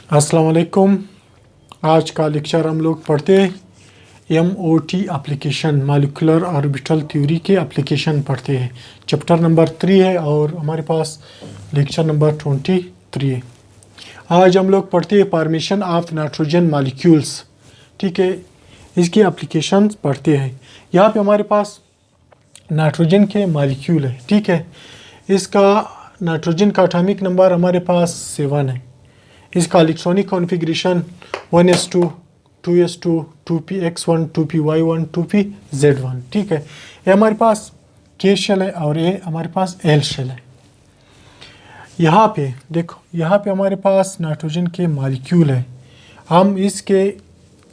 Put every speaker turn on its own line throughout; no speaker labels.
अस्सलाम वालेकुम। आज का लेक्चर हम लोग पढ़ते हैं MOT application, molecular orbital theory के एप्लीकेशन पढ़ते हैं। चैप्टर नंबर 3 है और हमारे पास लेक्चर नंबर 23 है। आज हम लोग पढ़ते हैं फॉर्मेशन ऑफ नाइट्रोजन मॉलिक्यूल्स। ठीक है, इसकी एप्लीकेशन पढ़ते हैं। यहाँ पे हमारे पास नाइट्रोजन के मॉलिक्यूल है। ठीक है, इसका नाइट्रोजन का एटॉमिक नंबर हमारे पास 7 है। इसका electronic configuration 1s2, 2s2, 2px1, 2py1, 2pz1। ठीक है, ये हमारे पास K शेल है और ये हमारे पास L शेल है। यहाँ पे देखो, यहाँ पे हमारे पास नाइट्रोजन के मॉलिक्यूल है। हम इसके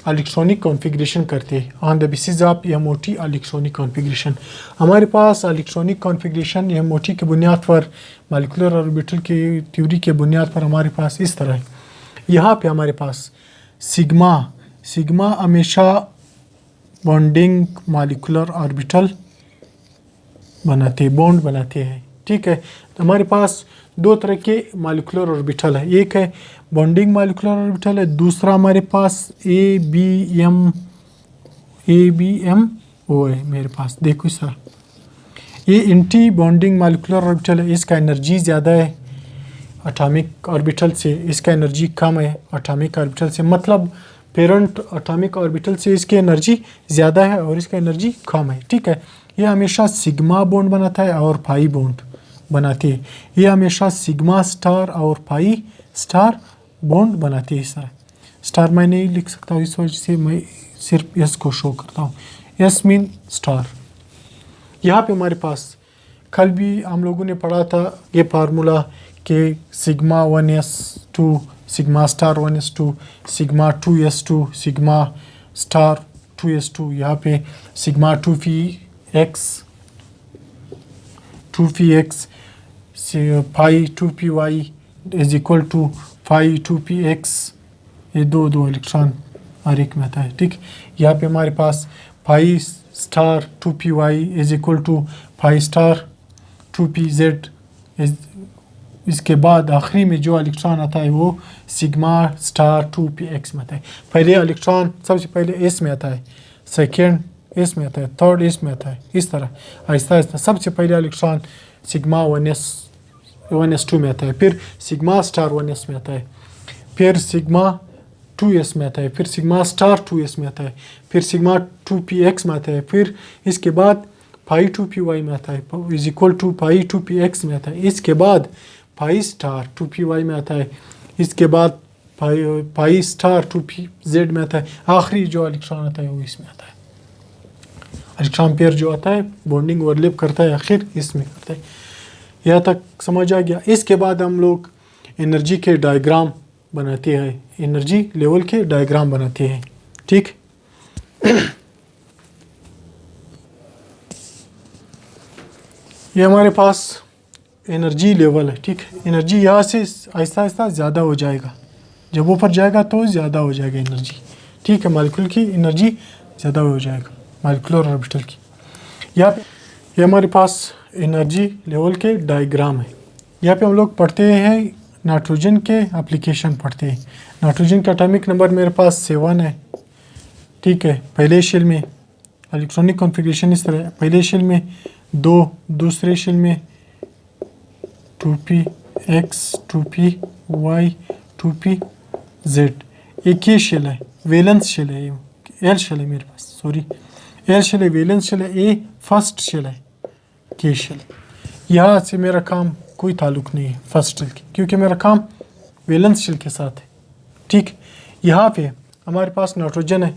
इलेक्ट्रॉनिक कॉन्फ़िगरेशन करते हैं on the basis of MOT electronic configuration. हमारे पास इलेक्ट्रॉनिक कॉन्फ़िगरेशन MOT के बुनियाद पर, मॉलिक्यूलर ऑर्बिटल की थ्योरी के बुनियाद पर हमारे पास इस तरह है। यहाँ पे हमारे पास सिग्मा हमेशा बॉन्डिंग मॉलिक्यूलर ऑर्बिटल बॉन्ड बनाते हैं। ठीक है, तो हमारे पास दो तरह के मॉलिक्यूलर ऑर्बिटल है। एक है बॉन्डिंग मॉलिक्यूलर ऑर्बिटल है, दूसरा हमारे पास ABM O है मेरे पास। देखो इस तरह, ये एंटी बॉन्डिंग मॉलिक्यूलर ऑर्बिटल है। इसका एनर्जी ज़्यादा है एटॉमिक ऑर्बिटल से, इसका एनर्जी कम है एटॉमिक ऑर्बिटल से। मतलब पेरेंट एटॉमिक ऑर्बिटल से इसकी एनर्जी ज़्यादा है और इसका एनर्जी कम है। ठीक है, ये हमेशा सिग्मा बॉन्ड बनाता है और पाई बॉन्ड बनाती है। ये हमेशा सिग्मा स्टार और पाई स्टार बॉन्ड बनाती है। इस तरह स्टार मैं नहीं लिख सकता हूँ, इस वजह से मैं सिर्फ एस को शो करता हूँ। S mean star. यहाँ पे हमारे पास कल भी हम लोगों ने पढ़ा था ये फार्मूला कि sigma 1s2, sigma star 1s2, sigma 2s2, sigma star 2s2। यहाँ पे sigma 2px pi 2py is equal to pi 2px। ये दो इलेक्ट्रॉन हर एक में आता है। ठीक, यहाँ पे हमारे पास pi star 2py is equal to pi star 2pz। इसके बाद आखिरी में जो इलेक्ट्रॉन आता है वो सिग्मा स्टार 2px में आता है। पहले इलेक्ट्रॉन सबसे पहले एस में आता है, सेकेंड एस में आता है, थर्ड एस में आता है। इस तरह आहिस्ता आहिस्ता सबसे पहले इलेक्ट्रॉन सिग्मा 1s2 में आता है, फिर सिग्मा स्टार 1s में आता है, फिर सिग्मा 2s में आता है, फिर सिग्मा स्टार 2s में आता है, फिर सिग्मा 2px में आता है, फिर इसके बाद पाई 2py में आता है is equal to pi 2px में आता है। इसके बाद पाई स्टार 2py में आता है, इसके बाद पाई स्टार 2pz में आता है। आखिरी जो इलेक्ट्रॉन आता है वो इसमें आता है। इलेक्ट्रॉन पेयर जो आता है बॉन्डिंग ओवरलैप करता है, आखिर इसमें करता है। यहाँ तक समझ आ गया। इसके बाद हम लोग एनर्जी के डायग्राम बनाते हैं, एनर्जी लेवल के डायग्राम बनाते हैं। ठीक, ये हमारे पास एनर्जी लेवल है। ठीक, एनर्जी यहाँ से आहिस्ता आहिस्ता ज़्यादा हो जाएगा, जब ऊपर जाएगा तो ज़्यादा हो जाएगा एनर्जी। ठीक है, मॉलिक्यूल की एनर्जी ज़्यादा हो जाएगा मॉलिक्यूलर ऑर्बिटल की। यहाँ पे ये हमारे पास एनर्जी लेवल के डायग्राम है। यहाँ पे हम लोग पढ़ते हैं नाइट्रोजन के एप्लीकेशन पढ़ते हैं। नाइट्रोजन का एटॉमिक नंबर मेरे पास 7 है। ठीक है, पहले शेल में इलेक्ट्रॉनिक कॉन्फ़िगरेशन इस तरह है। पहले शेल में 2, दूसरे शेल में 2px, 2py, 2pz। एक ही शेल है, वैलेंस शेल है, एल शेल है मेरे पास, सॉरी एल शेल है, वैलेंस शेल है, ए फर्स्ट शेल है, के शेल। यहाँ से मेरा काम कोई ताल्लुक नहीं है फर्स्ट शेल की, क्योंकि मेरा काम वैलेंस शेल के साथ है। ठीक, यहाँ पे हमारे पास नाइट्रोजन है,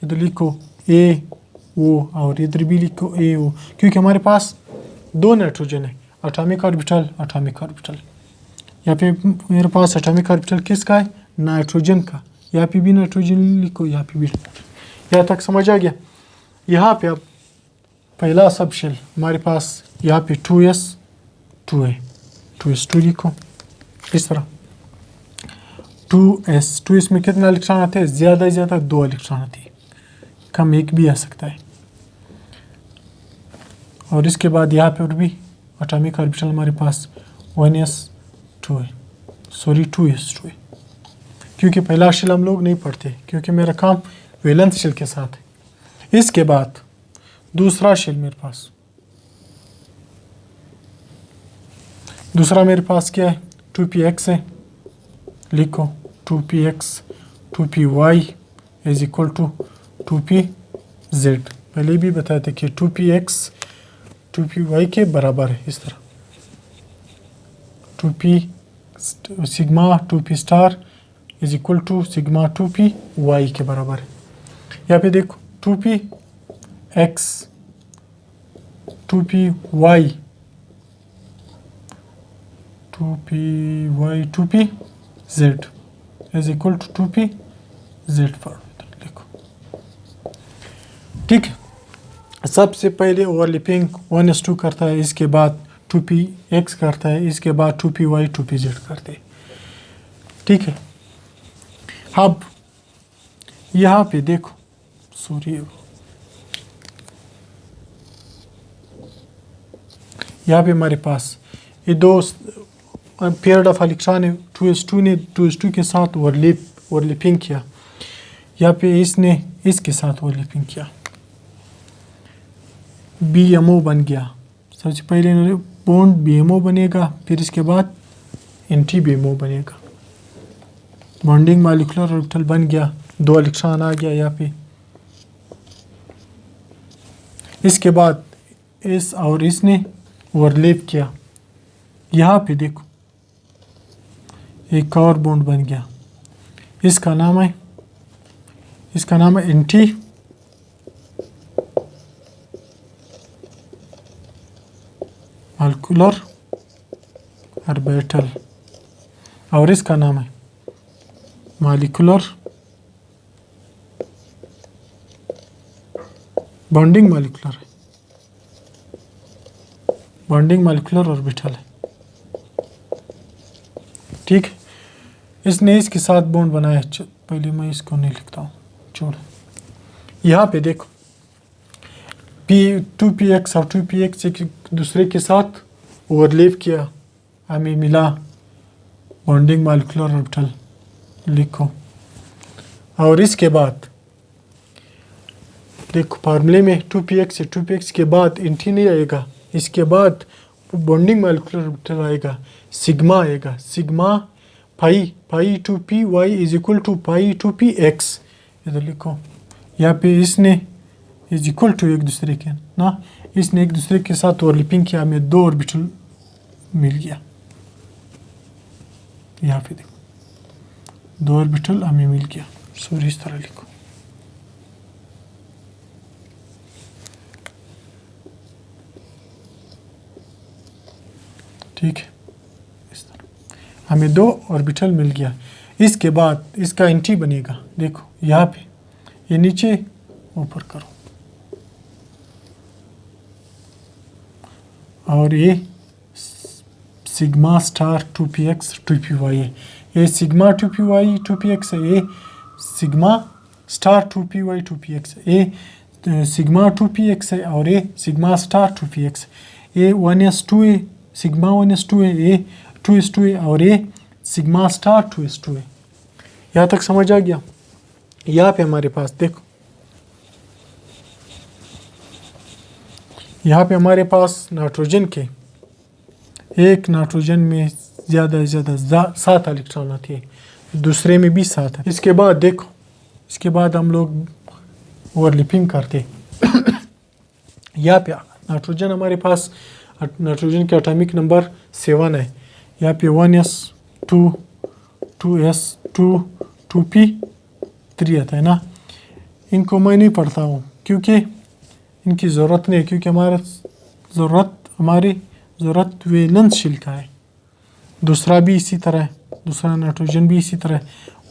इधर लिखो AO और इधर भी लिखो AO, क्योंकि हमारे पास दो नाइट्रोजन है, एटॉमिक ऑर्बिटल एटॉमिक ऑर्बिटल। यहाँ पे मेरे पास एटॉमिक ऑर्बिटल किसका है? नाइट्रोजन का। यहाँ पे भी नाइट्रोजन लिखो, यहाँ पे भी। यहाँ तक समझ आ गया। यहाँ पे अब पहला सब शेल हमारे पास यहाँ पे 2s2 है, 2s2 लिखो इस तरह। 2s में कितना इलेक्ट्रॉन आते हैं? ज़्यादा से ज़्यादा 2 इलेक्ट्रॉन आते हैं, कम एक भी आ सकता है। और इसके बाद यहाँ पे और भी एटॉमिक ऑर्बिटल हमारे पास 1s2 है, सॉरी 2s2 है, क्योंकि पहला शेल हम लोग नहीं पढ़ते क्योंकि मेरा काम वैलेंस शेल के साथ है। इसके बाद दूसरा शेल मेरे पास, दूसरा मेरे पास क्या है, 2px है। लिखो 2px 2py is equal to 2pz। पहले भी बताए थे कि 2px 2py के बराबर है। इस तरह 2p sigma 2p star is equal to sigma 2p y के बराबर है। यहाँ पे देखो 2px 2py 2pz is equal to 2pz formula लिखो। ठीक है, सबसे पहले ओवरलैपिंग 1:2 करता है, इसके बाद 2px करता है, इसके बाद 2py 2pz करते हैं। ठीक है, अब यहाँ पे देखो, सॉरी यहाँ पे हमारे पास ये दो पीरियड ऑफ इलेक्ट्रॉन है। 2s2 ने 2s2 के साथ ओवरलैपिंग किया, यहाँ पे इसने इसके साथ ओवरलैपिंग किया, BMO बन गया। सबसे पहले बॉन्ड BMO बनेगा, फिर इसके बाद एंटी BMO बनेगा। बॉन्डिंग मॉलिक्यूलर ऑर्बिटल बन गया, 2 इलेक्ट्रॉन आ गया यहाँ पे। इसके बाद इस और इसने ओवरलैप किया, यहाँ पे देखो एक और बॉन्ड बन गया, इसका नाम है एंटी मॉलिक्यूलर ऑर्बिटल और इसका नाम है मॉलिक्यूलर बॉन्डिंग मॉलिक्यूलर ऑर्बिटल है। ठीक, इसने इसके साथ बॉन्ड बनाया। पहले मैं इसको नहीं लिखता हूँ, छोड़। यहाँ पे देखो 2px और 2px एक दूसरे के साथ ओवरलैप किया, हमें मिला बॉन्डिंग मॉलिक्यूलर ऑर्बिटल लिखो। और इसके बाद देखो फार्मूले में 2px से 2px के बाद एंटी नहीं आएगा, इसके बाद बॉन्डिंग मॉलिक्यूलर ऑर्बिटल आएगा, सिग्मा आएगा, sigma pi 2py is equal to pi 2px। इधर लिखो, यहाँ पे इसने इज इक्वल टू एक दूसरे के ना, इसने एक दूसरे के साथ ओवरलैपिंग किया, हमें 2 ऑर्बिटल मिल गया। यहाँ पे देखो 2 ऑर्बिटल हमें मिल गया। सॉरी, इस तरह लिखो। ठीक है, इस तरह हमें 2 ऑर्बिटल मिल गया। इसके बाद इसका एंटी बनेगा, देखो यहाँ पे, ये नीचे ऊपर करो, और ये सिग्मा स्टार 2px 2py है, ये सिग्मा 2py 2px है, ये सिग्मा स्टार 2py 2px है, ये सिग्मा 2px है, और ये सिग्मा स्टार 2px, ये 1s2 है, सिग्मा 1s2 है, ये 2s2 है, और ये सिग्मा स्टार 2s2 है। यहाँ तक समझ आ गया। यहाँ पे हमारे पास देखो, यहाँ पे हमारे पास नाइट्रोजन के एक नाइट्रोजन में ज़्यादा से ज़्यादा 7 इलेक्ट्रॉन आती है, दूसरे में भी 7 है। इसके बाद देखो, इसके बाद हम लोग ओवरलैपिंग करते यहाँ पे नाइट्रोजन हमारे पास, नाइट्रोजन के एटॉमिक नंबर 7 है। यहाँ पे 1s2 2s2 2p3 आता है ना। इनको मैं नहीं पढ़ता हूँ क्योंकि इनकी ज़रूरत नहीं है, क्योंकि हमारी ज़रूरत वैलेंस शेल का है। दूसरा भी इसी तरह है, दूसरा नाइट्रोजन भी इसी तरह है।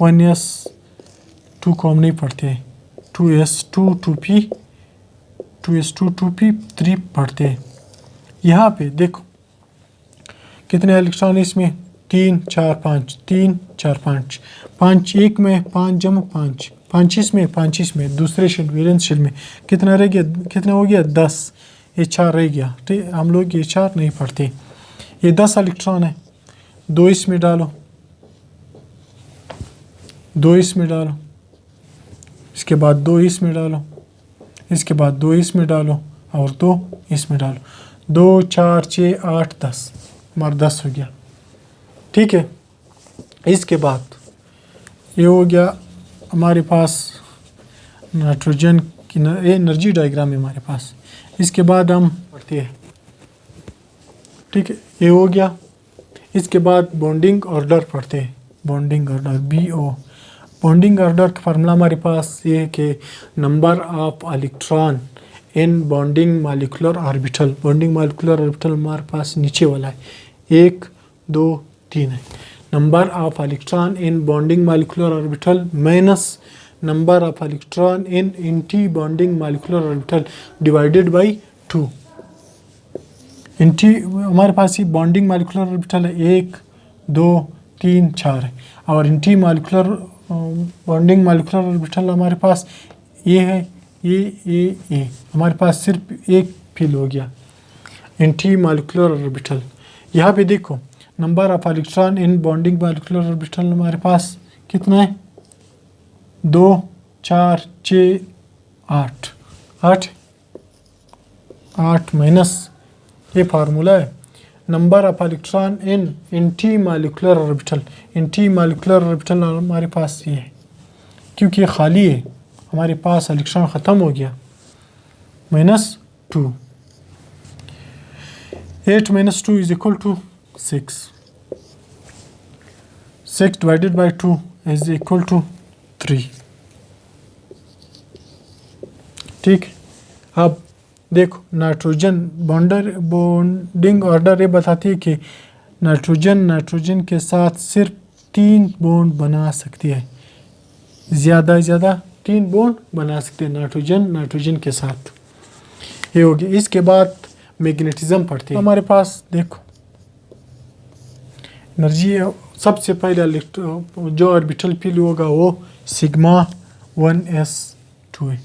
1s2 को हम नहीं पढ़ते, 2s2 2p3 पढ़ते हैं। यहाँ पे देखो कितने इलेक्ट्रॉन इसमें, 3 4 5 3 4 5 5 एक में 5 जमा 5 5 इसमें 5 इसमें, दूसरे शेल वैलेंस शेल में कितना रह गया, कितना हो गया 10, ये 4 रह गया। ठीक, हम लोग ये 4 नहीं पढ़ते। ये 10 इलेक्ट्रॉन है, 2 इसमें डालो, 2 इसमें डालो, इसके बाद 2 इसमें डालो, इसके बाद 2 इसमें डालो और 2 इसमें डालो। 2 4 6 8 10, हमारा 10 हो गया। ठीक है, इसके बाद ये हो गया हमारे पास नाइट्रोजन की एनर्जी डायग्राम है हमारे पास। इसके बाद हम पढ़ते हैं। ठीक है, ये हो गया। इसके बाद बॉन्डिंग ऑर्डर पढ़ते हैं। Bonding order BO। Bonding order का फार्मूला हमारे पास ये है कि number of electron in bonding molecular orbital. Bonding molecular orbital हमारे पास नीचे वाला है, 1 2 3 है। Number of electron in bonding molecular orbital minus number of electron in anti bonding molecular orbital divided by 2। Anti हमारे पास ये बॉन्डिंग मॉलिक्यूलर ऑर्बिटल है 1 2 3 4 है, और anti molecular bonding molecular orbital हमारे पास ये है, ये हमारे पास सिर्फ एक फिल हो गया एंटी मॉलिक्यूलर ऑर्बिटल। यहाँ पे देखो number of electron in bonding molecular orbital हमारे पास कितना है, 2 4 6 8 8 माइनस ये फार्मूला है number of electron in anti molecular orbital. Anti molecular orbital हमारे पास ये है, क्योंकि ये खाली है, हमारे पास इलेक्ट्रॉन ख़त्म हो गया, -2। 8 - 2 is equal to 6। 6 divided by 2 is equal to 3। ठीक, अब देखो नाइट्रोजन बॉन्डिंग ऑर्डर ये बताती है कि नाइट्रोजन के साथ सिर्फ 3 बॉन्ड बना सकती है, ज़्यादा से ज़्यादा 3 बॉन्ड बना सकते हैं नाइट्रोजन के साथ। ये हो गया। इसके बाद मैग्नेटिज्म पढ़ते हैं। हमारे पास देखो एनर्जी सबसे पहले जो ऑर्बिटल फिल होगा वो सिग्मा 1s2 है,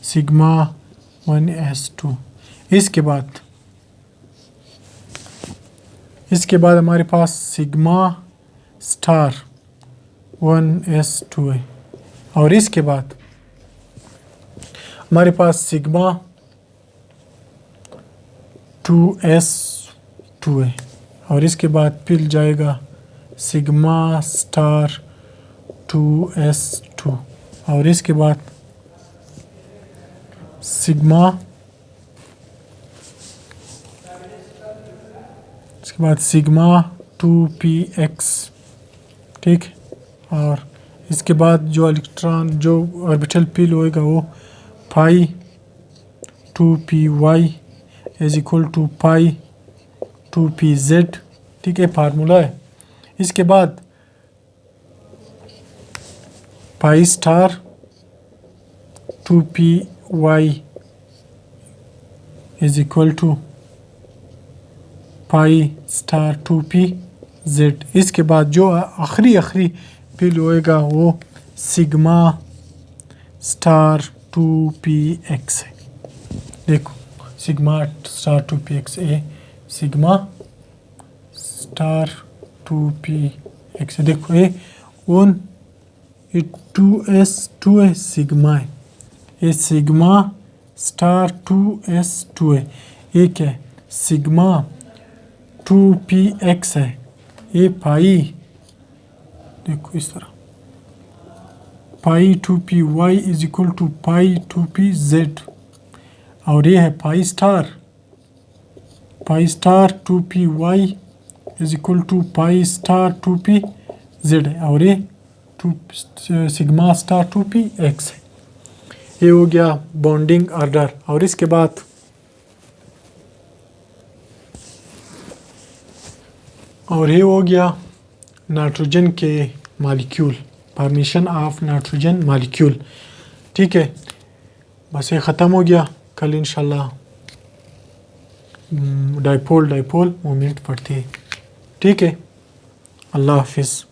सिग्मा 1s2। इसके बाद हमारे पास सिग्मा स्टार 1s2 है, और इसके बाद हमारे पास सिग्मा 2s2 है, और इसके बाद फिर जाएगा सिग्मा स्टार 2s2, और इसके बाद सिग्मा 2px। ठीक, और इसके बाद जो इलेक्ट्रॉन जो ऑर्बिटल फिल होएगा वो pi 2py is equal to pi 2pz। ठीक है, फार्मूला है। इसके बाद pi star 2py is equal to pi star 2pz। इसके बाद जो आखिरी फिल होएगा वो सिग्मा स्टार 2px है। देखो सिग्मा स्टार 2px है, सिग्मा स्टार 2px। देखो ये 2s2 है, सिग्मा है, ये सिग्मा स्टार 2s2 है। ये क्या है, सिग्मा 2px है। ये पाई देखो इस तरह, pi 2py is equal to pi 2pz, और ये है pi star 2py is equal to pi star 2pz है, और ये सिग्मा स्टार 2px है। ये हो गया बॉन्डिंग ऑर्डर। और इसके बाद ये हो गया नाइट्रोजन के molecule, formation of nitrogen molecule. ठीक है, बस ये ख़त्म हो गया। कल इंशाल्लाह डाइपोल मोमेंट पढ़ते हैं। ठीक है, अल्लाह हाफिज़।